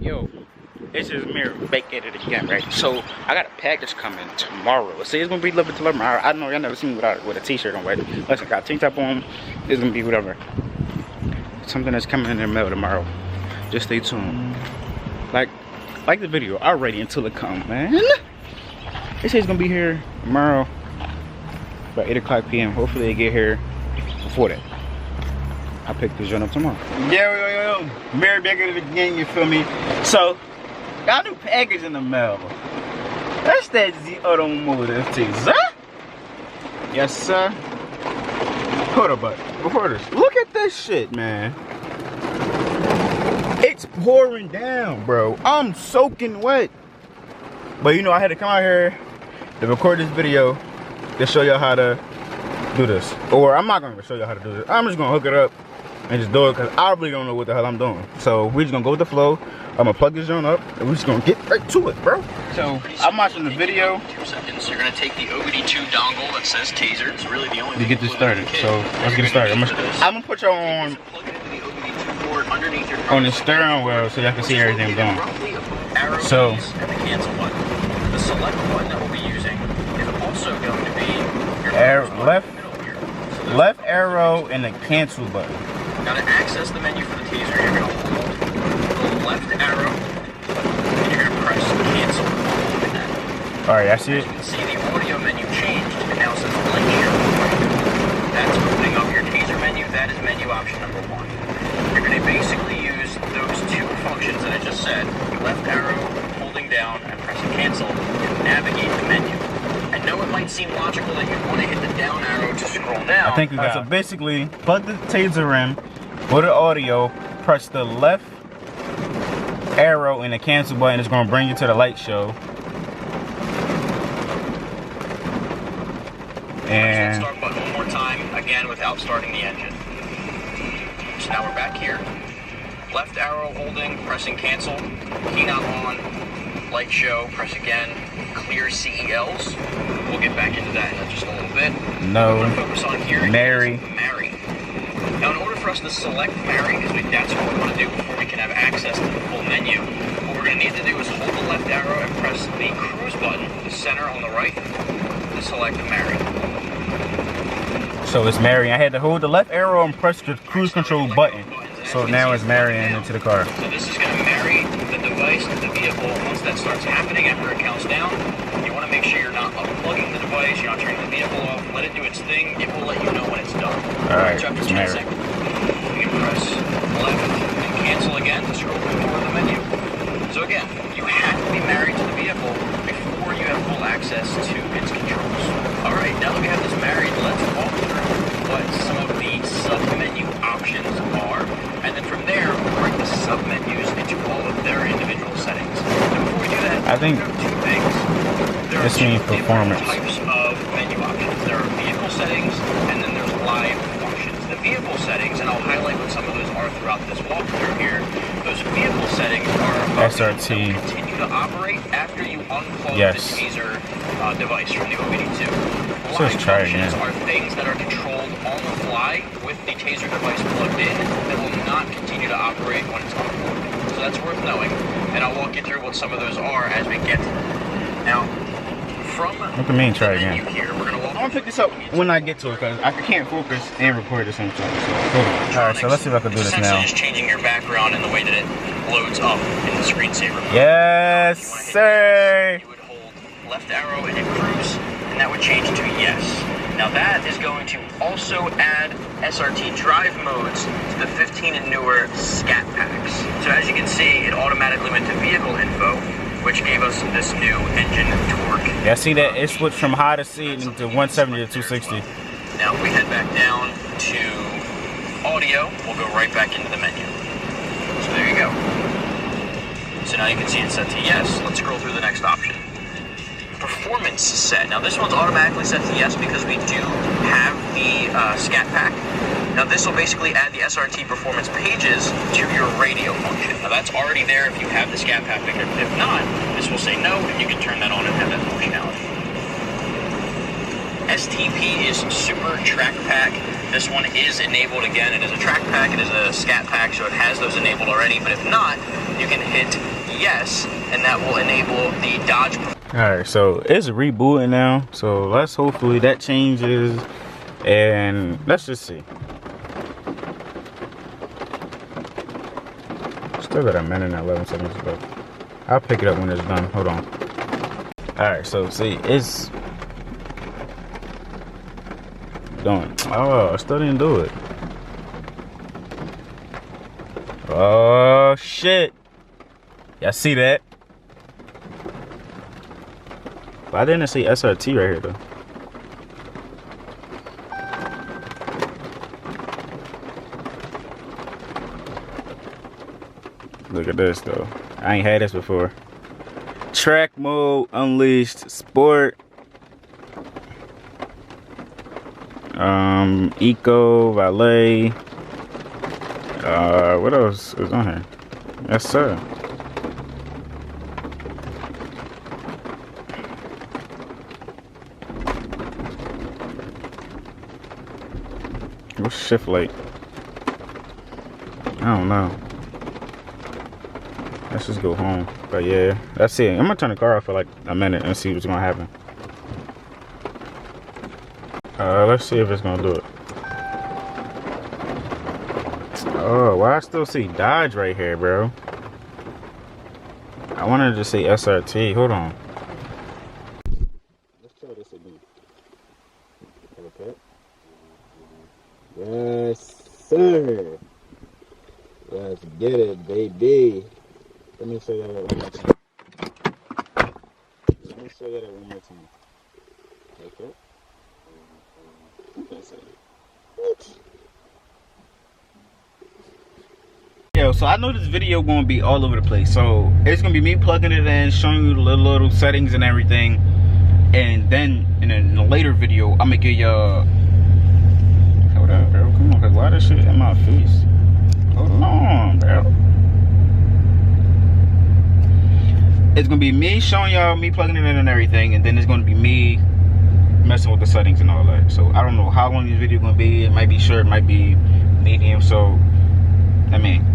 Yo, this is Mirror back at it again, right? So I got a package coming tomorrow. See, it's gonna be a little bit tomorrow. I know y'all never seen me with a t-shirt on, right? Listen, got a tank top on. It's gonna be whatever. Something that's coming in the mail tomorrow. Just stay tuned. Like the video already until it comes, man. They say it's gonna be here tomorrow by 8 o'clock p.m. Hopefully they get here before that. I'll pick this joint up tomorrow. Yo. Mary back at it again, you feel me? So, got a new package in the mail. That's that Automotive Tazer. Yes, sir. Hold up, but before this, look at this shit, man. It's pouring down, bro. I'm soaking wet. But you know, I had to come out here to record this video to show y'all how to do this. Or I'm not gonna show y'all how to do this. I'm just gonna hook it up and just do it because I really don't know what the hell I'm doing. So we're just gonna go with the flow. I'm gonna plug this joint up and we're just gonna get right to it, bro. So I'm watching the video. 2 seconds. You're gonna take the OBD2 dongle that says Tazer. It's really the only to get this started. So let's get it started. I'm gonna put y'all on the steering wheel so y'all can see everything I'm doing. So the cancel button. The select button that we'll be using is also going to be your left arrow and the cancel button. Now to access the menu for the Tazer, you're going to hold the left arrow and you're going to press cancel. Alright, I see it. You can see the audio menu changed. It now says light share. That's opening up your Tazer menu. That is menu option number 1. You're going to basically use those 2 functions that I just said, left arrow, holding down, and pressing cancel to navigate the menu. I know it might seem logical that you'd want to hit the down arrow to scroll down. I think we got it. So basically, plug the Tazer in, go to audio, press the left arrow and the cancel button. It's going to bring you to the light show. And press the start button one more time, again without starting the engine. So now we're back here. Left arrow holding, pressing cancel, key not on, light show, press again, clear CELs. We'll get back into that in just a little bit. No. We're going to focus on here. Mary. Now in order for us to select Mary, because that's what we want to do before we can have access to the full menu, what we're going to need to do is hold the left arrow and press the cruise button, the center on the right, to select Mary. So it's Mary. I had to hold the left arrow and press the cruise control button. So now it's marrying into the car. So this is going to marry the device to the vehicle. Once that starts happening, after it counts down, you want to make sure you're not unplugging the device, you're not turning the vehicle off. Let it do its thing. It will let you know when it's done. Alright, so after it's 10 married. seconds, you can press left and cancel again to scroll through more of the menu. So again, you have to be married to the vehicle before you have full access to its controls. Alright, now that we have this married, let's walk through what some of the sub-menu options are. And then from there, we'll break the sub-menus into all of their individual settings. And before we do that, I think there are 2 things. There are this 2 means different performance. types of menu options. There are vehicle settings, and then there's live functions. The vehicle settings, and I'll highlight what some of those are throughout this walkthrough here. Those vehicle settings are SRT. continue to operate after you unplug Yes. the Tazer device from the OBD2. So let's try it functions again. are things that are controlled on the fly with the Tazer device plugged in that will not continue to operate when it's unplugged. So that's worth knowing, and I'll walk you through what some of those are as we get to them. Now, from What do you mean, try the again? menu here, we're going to walk. I'm gonna pick this up when I get to it because I can't focus and record the same time. So, alright, so let's see if I can do It's this essentially now. just changing your background and the way that it loads up in the screensaver mode. Yes, You wanna hit sir. yes, you would hold left arrow and hit cruise, and that would change to yes. Now that is going to also add SRT drive modes to the 15 and newer Scat packs. So as you can see, it automatically went to vehicle info, which gave us this new engine torque. Yeah, see that it switched from high to seat into 170 to 260. Now if we head back down to audio, we'll go right back into the menu. So there you go. So now you can see it's set to yes. Let's scroll through the next option. Performance set. Now this one's automatically set to yes because we do have the Scat pack. Now this will basically add the SRT performance pages to your radio function. Now that's already there if you have the Scat pack. If not, this will say no, and you can turn that on and have that functionality. STP is Super Track Pack. This one is enabled again. It is a track pack, it is a Scat pack, so it has those enabled already. But if not, you can hit yes, and that will enable the Dodge. Alright, so it's rebooting now. So let's hopefully that changes. And let's just see. Still got a minute and 11 seconds left. I'll pick it up when it's done. Hold on. Alright, so see, it's done. Oh, I still didn't do it. Oh shit. Y'all see that? Why didn't it say SRT right here though? Look at this though. I ain't had this before. Track mode, unleashed, sport, eco, valet. What else is on here? Yes, sir. What's shift light? I don't know. Let's just go home. But yeah, that's it. I'm gonna turn the car off for like a minute and see what's gonna happen. Let's see if it's gonna do it. Oh, why I still see Dodge right here, bro? I wanted to say SRT. Hold on. Let's try this again. Okay. Yes, sir. Let's get it, baby. Let me show you that one more time. Let me show you that one more time. Okay. That's it. What? Yo, so I know this video gonna be all over the place. So it's gonna be me plugging it in, showing you the little settings and everything. And then in a later video, I'm gonna give y'all. Hold up, bro. Come on, cause why this shit in my face? Hold on, bro. It's gonna be me showing y'all me plugging it in and everything, and then it's gonna be me messing with the settings and all that. So I don't know how long this video gonna be. It might be short, it might be medium. So I mean,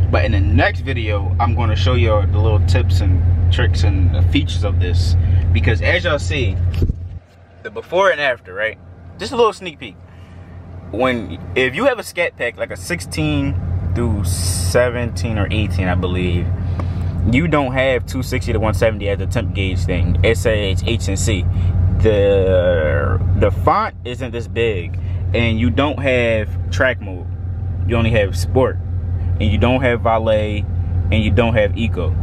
but in the next video, I'm gonna show y'all the little tips and tricks and the features of this, because as y'all see, the before and after, right? Just a little sneak peek. If you have a Scat pack like a 16 through 17 or 18, I believe. You don't have 260 to 170 as the temp gauge thing. It says H and C. The font isn't this big, and you don't have track mode. You only have sport, and you don't have valet, and you don't have eco.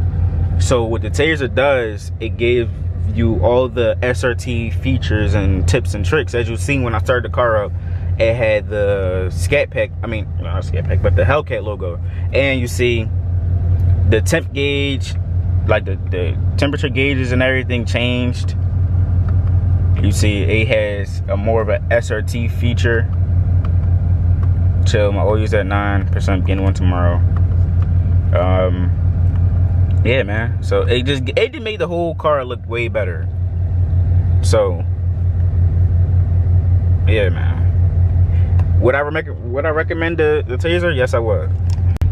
So what the Tazer does, it gives you all the SRT features and tips and tricks. As you've seen when I started the car up, it had the Scat pack. I mean, not Scat pack, but the Hellcat logo, and you see the temp gauge, like the temperature gauges and everything changed. You see it has a more of a SRT feature. Chill, my oil is at 9%, getting one tomorrow. Yeah, man. So it just made the whole car look way better. So yeah, man. Would I recommend the Tazer? Yes, I would.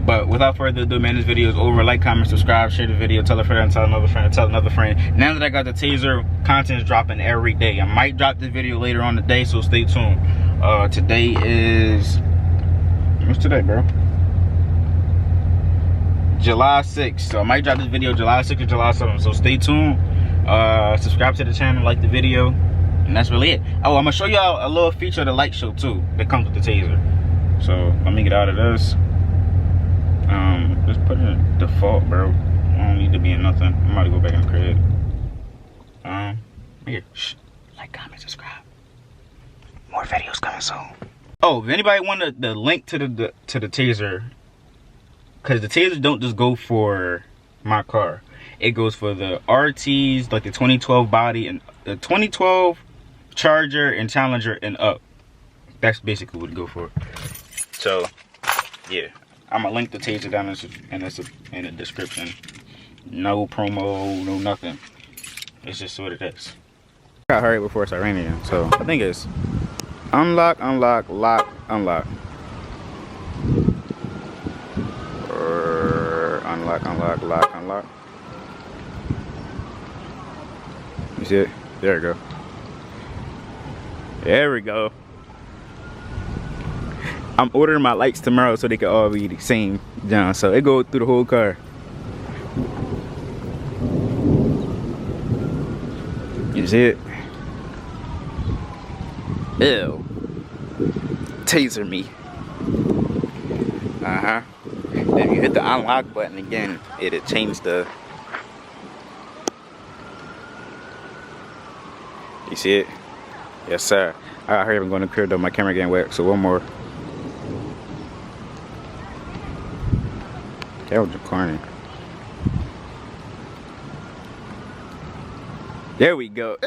But without further ado, man, this video is over. Like, comment, subscribe, share the video, tell a friend, tell another friend, tell another friend. Now that I got the Tazer, content is dropping every day. I might drop this video later on today, so stay tuned. Today is, what's today, bro? July 6th. So I might drop this video July 6th or July 7th. So stay tuned. Subscribe to the channel, like the video, and that's really it. Oh, I'm gonna show y'all a little feature of the light show too that comes with the Tazer. So let me get out of this. Just put it in default, bro. I don't need to be in nothing. I'm about to go back in the crib. Here, shh. Like, comment, subscribe. More videos coming soon. Oh, if anybody wanted the link to the Tazer, because the Tazer don't just go for my car. It goes for the RTs, like the 2012 body and the 2012 Charger and Challenger and up. That's basically what it go for. So, yeah. I'm gonna link the Tazer down in the description. No promo, no nothing. It's just what it is. I gotta hurry before it's raining again. So I think it's unlock, unlock, lock, unlock. Or unlock, unlock, lock, unlock. You see it? There we go. There we go. I'm ordering my lights tomorrow so they can all be the same, John. So it go through the whole car. You see it? Ew. Taser me. If you hit the unlock button again, it'll change the. You see it? Yes, sir. I heard I'm going to clear though. My camera getting wet, so one more. That was corny. There we go.